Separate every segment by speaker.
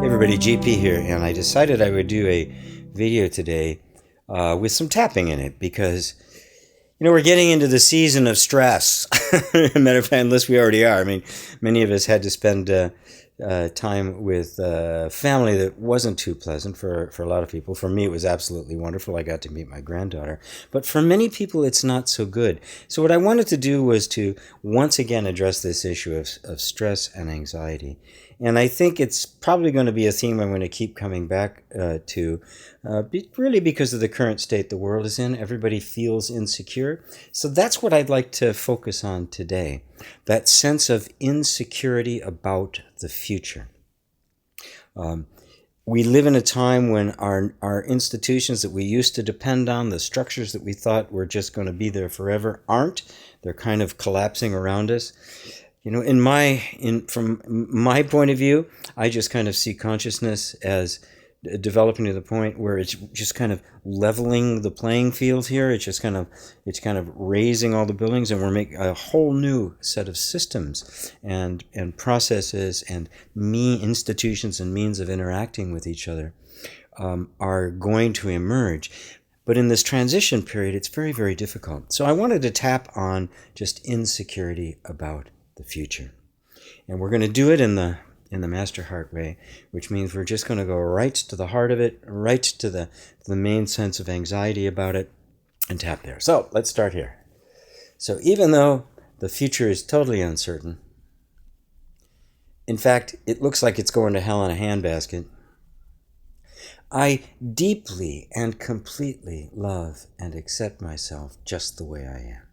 Speaker 1: Everybody, GP here, and I decided I would do a video today with some tapping in it because, we're getting into the season of stress. Matter of fact, unless we already are. I mean, many of us had to spend time with family that wasn't too pleasant for a lot of people. For me, it was absolutely wonderful. I got to meet my granddaughter. But for many people, it's not so good. So what I wanted to do was to once again address this issue of stress and anxiety. And I think it's probably going to be a theme I'm going to keep coming back to, really because of the current state the world is in. Everybody feels insecure. So that's what I'd like to focus on today, that sense of insecurity about the future. We live in a time when our institutions that we used to depend on, the structures that we thought were just going to be there forever, aren't. They're kind of collapsing around us. From my point of view, I just kind of see consciousness as developing to the point where it's just kind of leveling the playing field here. It's kind of raising all the buildings, and we're making a whole new set of systems and processes and institutions and means of interacting with each other are going to emerge. But in this transition period, it's very, very difficult. So I wanted to tap on just insecurity about the future. And we're going to do it in the MasterHEART way, which means we're just going to go right to the heart of it, right to the main sense of anxiety about it, and tap there. So let's start here. So even though the future is totally uncertain, in fact, it looks like it's going to hell in a handbasket, I deeply and completely love and accept myself just the way I am.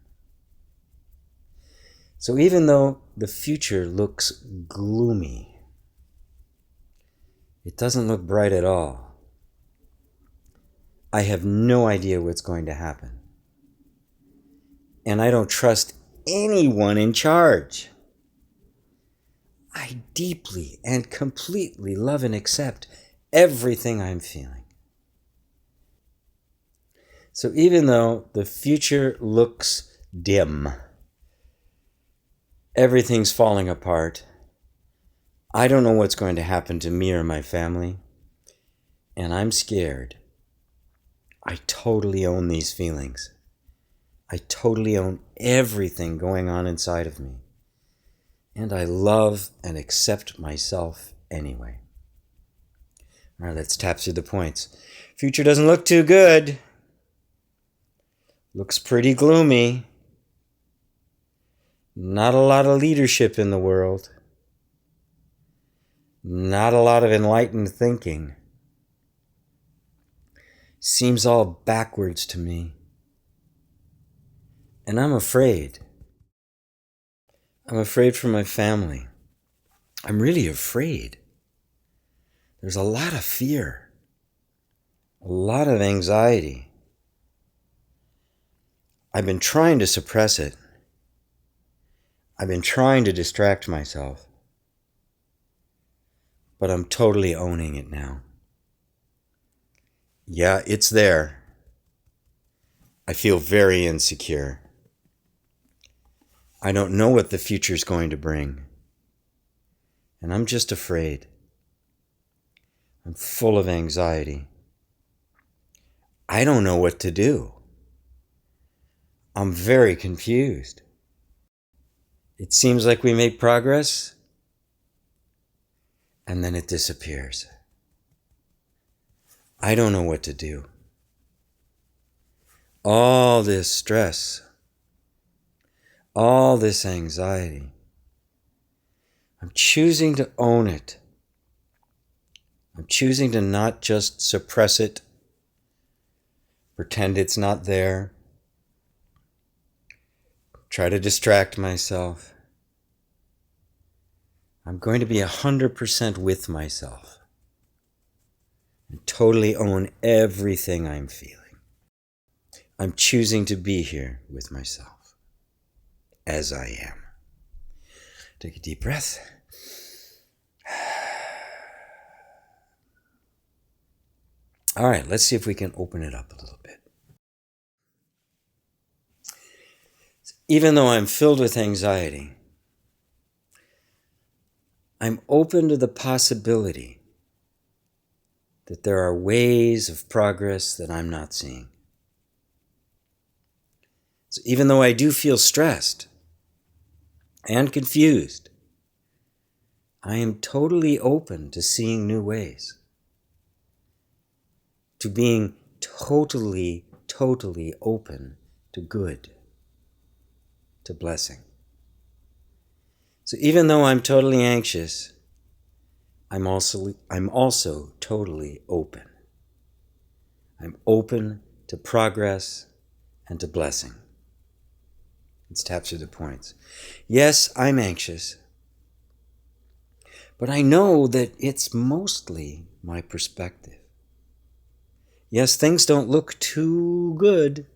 Speaker 1: So even though the future looks gloomy, it doesn't look bright at all. I have no idea what's going to happen. And I don't trust anyone in charge. I deeply and completely love and accept everything I'm feeling. So even though the future looks dim, everything's falling apart, I don't know what's going to happen to me or my family, and I'm scared. I totally own these feelings. I totally own everything going on inside of me. And I love and accept myself anyway. All right, let's tap through the points. Future doesn't look too good. Looks pretty gloomy. Not a lot of leadership in the world. Not a lot of enlightened thinking. Seems all backwards to me. And I'm afraid. I'm afraid for my family. I'm really afraid. There's a lot of fear. A lot of anxiety. I've been trying to suppress it. I've been trying to distract myself, but I'm totally owning it now. Yeah, it's there. I feel very insecure. I don't know what the future's going to bring, and I'm just afraid. I'm full of anxiety. I don't know what to do. I'm very confused. It seems like we make progress, and then it disappears. I don't know what to do. All this stress, all this anxiety, I'm choosing to own it. I'm choosing to not just suppress it, pretend it's not there, try to distract myself. I'm going to be 100% with myself and totally own everything I'm feeling. I'm choosing to be here with myself as I am. Take a deep breath. All right, let's see if we can open it up a little bit. Even though I'm filled with anxiety, I'm open to the possibility that there are ways of progress that I'm not seeing. So even though I do feel stressed and confused, I am totally open to seeing new ways, to being totally open to good, to blessing. So even though I'm totally anxious, I'm also totally open. I'm open to progress and to blessing. Let's tap through the points. Yes, I'm anxious, but I know that it's mostly my perspective. Yes, things don't look too good,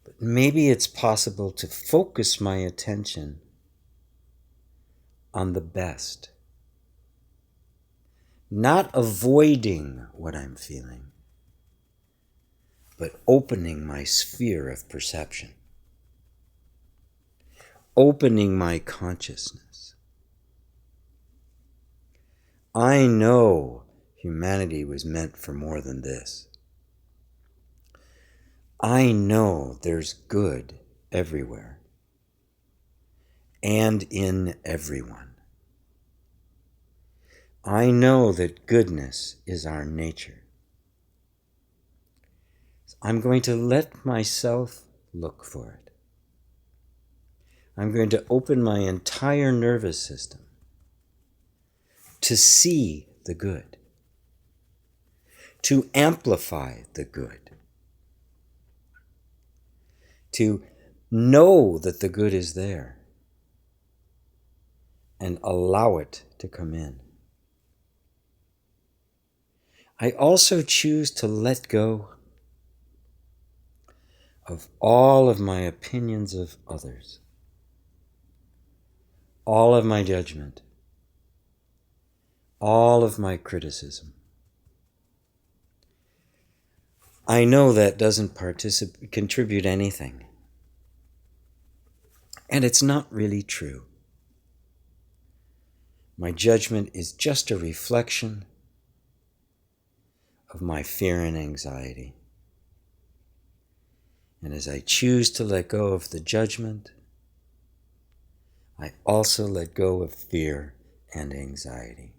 Speaker 1: but maybe it's possible to focus my attention on the best, not avoiding what I'm feeling, but opening my sphere of perception, opening my consciousness. I know humanity was meant for more than this. I know there's good everywhere and in everyone. I know that goodness is our nature. I'm going to let myself look for it. I'm going to open my entire nervous system to see the good, to amplify the good, to know that the good is there and allow it to come in. I also choose to let go of all of my opinions of others, all of my judgment, all of my criticism. I know that doesn't contribute anything. And it's not really true. My judgment is just a reflection of my fear and anxiety. And as I choose to let go of the judgment, I also let go of fear and anxiety.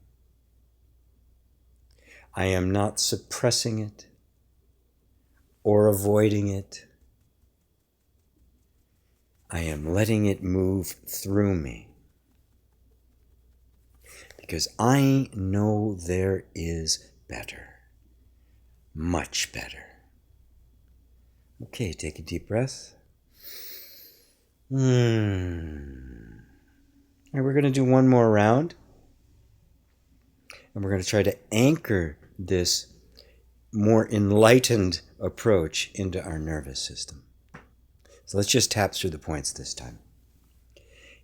Speaker 1: I am not suppressing it or avoiding it. I am letting it move through me because I know there is better, much better. Okay, take a deep breath. And we're going to do one more round. And we're going to try to anchor this more enlightened approach into our nervous system. So let's just tap through the points this time.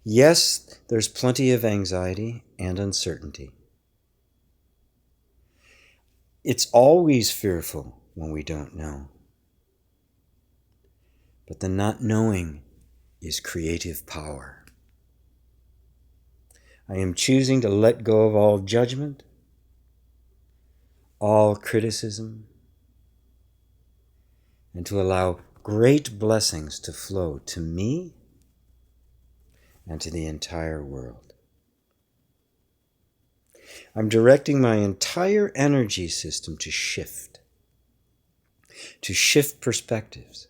Speaker 1: Yes, there's plenty of anxiety and uncertainty. It's always fearful when we don't know. But the not knowing is creative power. I am choosing to let go of all judgment, all criticism, and to allow great blessings to flow to me and to the entire world. I'm directing my entire energy system to shift perspectives,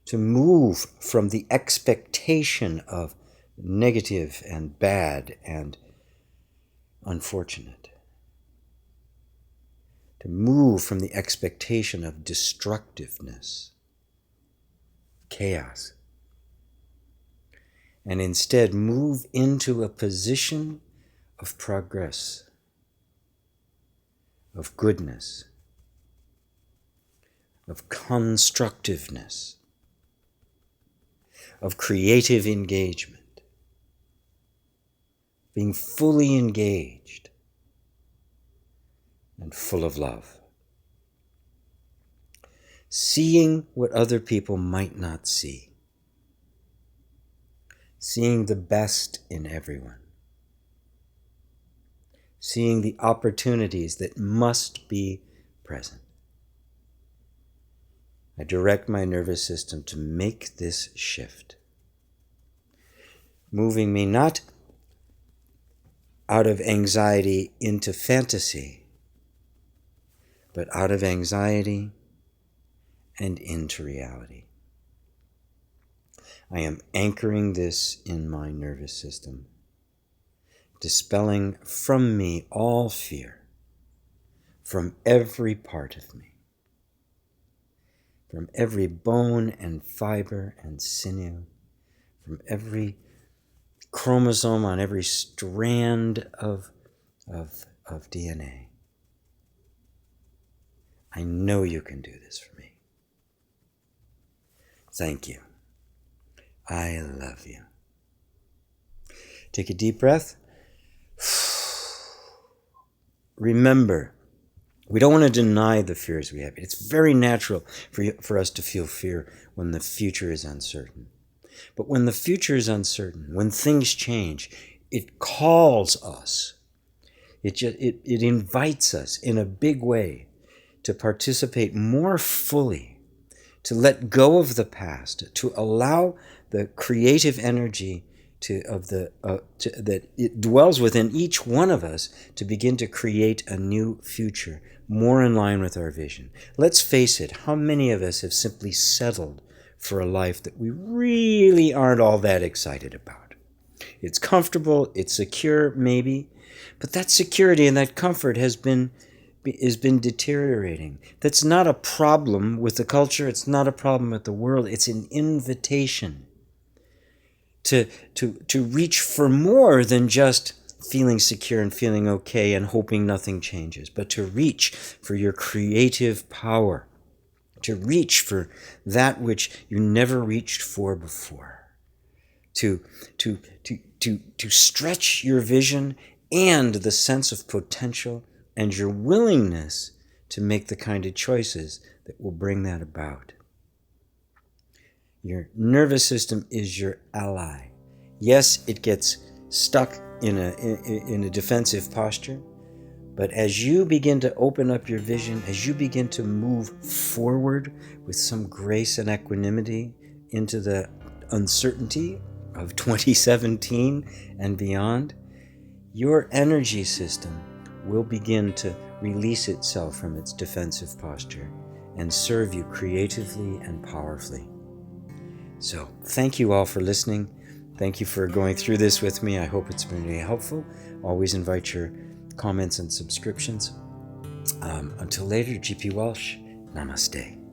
Speaker 1: to move from the expectation of negative and bad and unfortunate, to move from the expectation of destructiveness, chaos, and instead move into a position of progress, of goodness, of constructiveness, of creative engagement, being fully engaged and full of love. Seeing what other people might not see. Seeing the best in everyone. seeing the opportunities that must be present. I direct my nervous system to make this shift, moving me not out of anxiety into fantasy, but out of anxiety and into reality. I am anchoring this in my nervous system, dispelling from me all fear, from every part of me, from every bone and fiber and sinew, from every chromosome on every strand of DNA. I know you can do this for me. Thank you. I love you. Take a deep breath. Remember, we don't want to deny the fears we have. It's very natural for us to feel fear when the future is uncertain. But when the future is uncertain, when things change, it calls us. It invites us in a big way to participate more fully, to let go of the past, to allow the creative energy that it dwells within each one of us to begin to create a new future, more in line with our vision. Let's face it, how many of us have simply settled for a life that we really aren't all that excited about? It's comfortable, it's secure, maybe, but that security and that comfort has been deteriorating. That's not a problem with the culture, it's not a problem with the world, it's an invitation to reach for more than just feeling secure and feeling okay and hoping nothing changes, but to reach for your creative power, to reach for that which you never reached for before, to stretch your vision and the sense of potential and your willingness to make the kind of choices that will bring that about. Your nervous system is your ally. Yes, it gets stuck in a defensive posture, but as you begin to open up your vision, as you begin to move forward with some grace and equanimity into the uncertainty of 2017 and beyond, your energy system will begin to release itself from its defensive posture and serve you creatively and powerfully. So, thank you all for listening. Thank you for going through this with me. I hope it's been really helpful. Always invite your comments and subscriptions. Until later, GP Walsh, namaste.